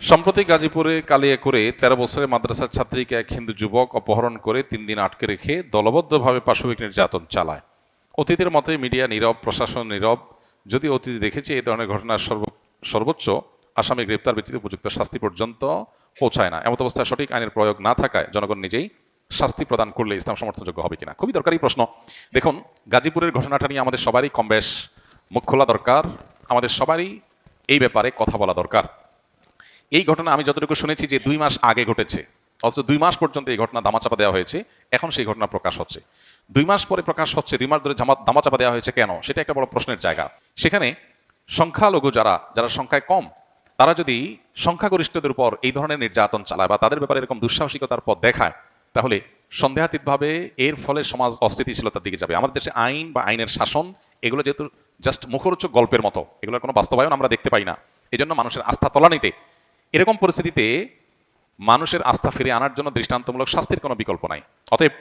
সম্প্রতি গাজীপুরে কালিয়াকৈরে 13 বছরের মাদ্রাসার ছাত্রীকে এক হিন্দু যুবক অপহরণ করে 3 দিন আটকে রেখে দলবদ্ধভাবে পাশবিক নির্যাতন চালায়। অতীতের মতে মিডিয়া নীরব, প্রশাসন নীরব। যদি অতীতে দেখেছি এই ধরনের ঘটনার সর্বোচ্চ আসামি গ্রেপ্তার ব্যতীত উপযুক্ত শাস্তি পর্যন্ত পৌঁছায় না। এমত অবস্থায় সঠিক আইনের প্রয়োগ না থাকায় জনগণ নিজেই শাস্তি প্রদান করলে ইসলাম সমর্থনযোগ্য হবে কিনা? খুবই দরকারি প্রশ্ন। দেখুন, গাজীপুরের ঘটনাটা নিয়ে আমাদের সবারই কম বেশ মুখ খোলা দরকার, আমাদের সবারই এই ব্যাপারে কথা বলা দরকার। এই ঘটনা আমি যতটুকু শুনেছি যে 2 মাস আগে ঘটেছে, অথচ 2 মাস পর্যন্ত এই ঘটনা দামাচাপা দেওয়া হয়েছে। এখন সেই ঘটনা প্রকাশ হচ্ছে, 2 মাস পরে প্রকাশ হচ্ছে। 2 মাস ধরে দামাচাপা দেওয়া হয়েছে কেন? সেটা একটা বড় প্রশ্নের জায়গা। সেখানে সংখ্যালঘু যারা সংখ্যায় কম, তারা যদি সংখ্যাগরিষ্ঠদের উপর এই ধরনের নির্যাতন চালায় বা তাদের ব্যাপারে এরকম দুঃসাহসিকতার পথ দেখায়, তাহলে সন্দেহাতীতভাবে এর ফলে সমাজ অস্থিতিশীলতার দিকে যাবে। আমাদের দেশে আইন বা আইনের শাসন এগুলো যেহেতু জাস্ট মুখরোচক গল্পের মতো, এগুলোর কোনো বাস্তবায়ন আমরা দেখতে পাই না। এই জন্য মানুষের আস্থা তলানিতে। এরকম পরিস্থিতিতে মানুষের আস্থা ফিরে আনার জন্য দৃষ্টান্তমূলক শাস্তির কোনো বিকল্প নাই। অতএব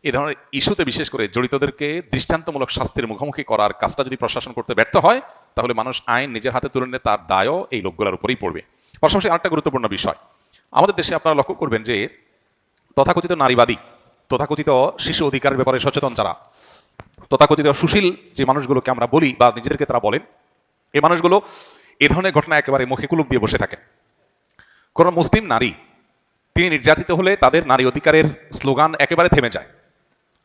এই ধরনের ইস্যুতে বিশেষ করে জড়িতদেরকে দৃষ্টান্তমূলক শাস্তির মুখোমুখি করার কাজটা যদি প্রশাসন করতে ব্যর্থ হয়, তাহলে মানুষ আইন নিজের হাতে তুলে নিলে তার দায়ও এই লোকগুলোর উপরেই পড়বে। পাশাপাশি আরেকটা গুরুত্বপূর্ণ বিষয়, আমাদের দেশে আপনারা লক্ষ্য করবেন যে তথাকথিত নারীবাদী, তথাকথিত শিশু অধিকারের ব্যাপারে সচেতন যারা, তথাকথিত সুশীল যে মানুষগুলোকে আমরা বলি বা নিজেদেরকে তারা বলেন, এই মানুষগুলো এ ধরনের ঘটনা একেবারে মুখে কুলুপ দিয়ে বসে থাকেন। কোন মুসলিম নারী তিনি নির্যাতিত হলে তাদের নারী অধিকারের স্লোগান একেবারে থেমে যায়।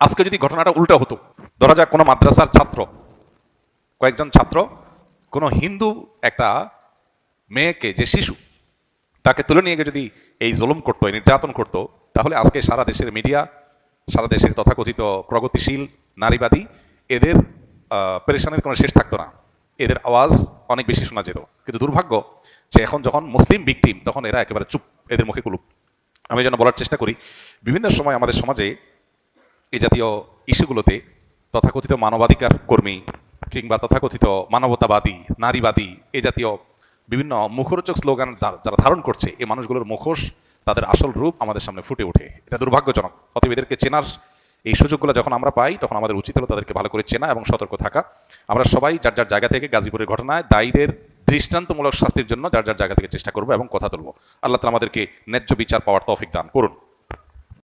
আজকে যদি ঘটনাটা উল্টা হতো, ধরা যাক কোনো মাদ্রাসার ছাত্র, কয়েকজন ছাত্র কোনো হিন্দু একটা মেয়েকে, যে শিশু, তাকে তুলে নিয়ে গিয়ে যদি এই জুলুম করতো, এই নির্যাতন করতো, তাহলে আজকে সারা দেশের মিডিয়া, সারা দেশের তথাকথিত প্রগতিশীল নারীবাদী, এদের পেরেশানের কোনো শেষ থাকতো না, এদের আওয়াজ অনেক বেশি শোনা যেত। কিন্তু দুর্ভাগ্য যে এখন যখন মুসলিম ভিকটিম, তখন এরা একেবারে চুপ, এদের মুখে কুলুপ। আমি যেন বলার চেষ্টা করি, বিভিন্ন সময় আমাদের সমাজে এই জাতীয় ইস্যুগুলোতে তথাকথিত মানবাধিকার কর্মী কিংবা তথাকথিত মানবতাবাদী, নারীবাদী, এই জাতীয় বিভিন্ন মুখরোচক স্লোগান যারা ধারণ করছে, এই মানুষগুলোর মুখোশ, তাদের আসল রূপ আমাদের সামনে ফুটে ওঠে। এটা দুর্ভাগ্যজনক। অতএব এদেরকে চেনার এই সুযোগগুলো যখন আমরা পাই, তখন আমাদের উচিত হলো তাদেরকে ভালো করে চেনা এবং সতর্ক থাকা। আমরা সবাই যার যার জায়গা থেকে গাজীপুরের ঘটনায় দায়ীদের দৃষ্টান্তমূলক শাস্তির জন্য যার যার জায়গা থেকে চেষ্টা করবো এবং কথা তুলবো। আল্লাহ তাআলা আমাদেরকে ন্যায্য বিচার পাওয়ার তৌফিক দান করুন।